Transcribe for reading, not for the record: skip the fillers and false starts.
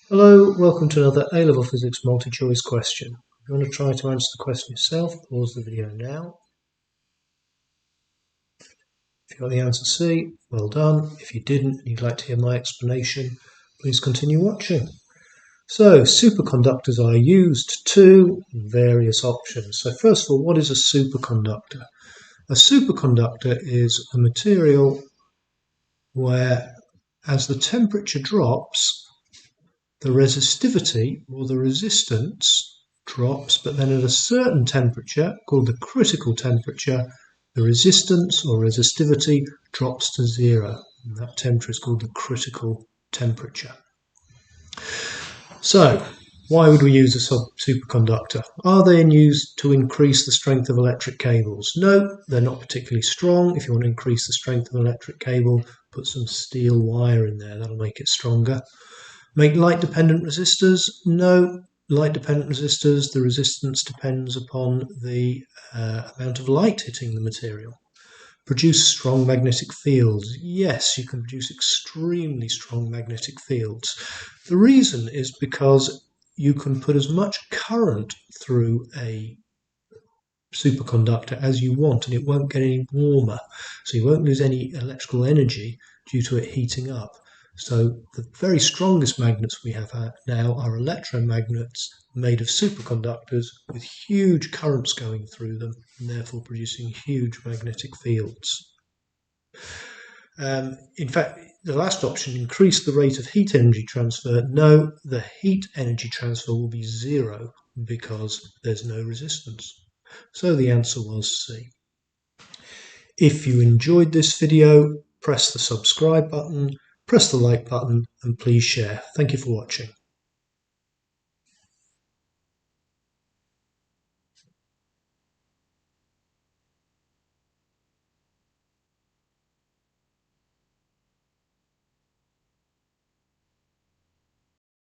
Hello, welcome to another A-Level Physics multi-choice question. If you want to try to answer the question yourself, pause the video now. If you got the answer C, well done. If you didn't and you'd like to hear my explanation, please continue watching. So, superconductors are used to various options. So first of all, what is a superconductor? A superconductor is a material where, as the temperature drops, the resistivity or the resistance drops, but then at a certain temperature, called the critical temperature, the resistance or resistivity drops to zero. And that temperature is called the critical temperature. So, why would we use a superconductor? Are they used to increase the strength of electric cables? No, they're not particularly strong. If you want to increase the strength of an electric cable, put some steel wire in there, that'll make it stronger. Make light-dependent resistors? No. Light-dependent resistors, the resistance depends upon the amount of light hitting the material. Produce strong magnetic fields? Yes, you can produce extremely strong magnetic fields. The reason is because you can put as much current through a superconductor as you want, and it won't get any warmer. So you won't lose any electrical energy due to it heating up. So the very strongest magnets we have now are electromagnets made of superconductors with huge currents going through them and therefore producing huge magnetic fields. In fact, the last option, increase the rate of heat energy transfer. No, the heat energy transfer will be zero because there's no resistance. So the answer was C. If you enjoyed this video, press the subscribe button, press the like button, and please share. Thank you for watching.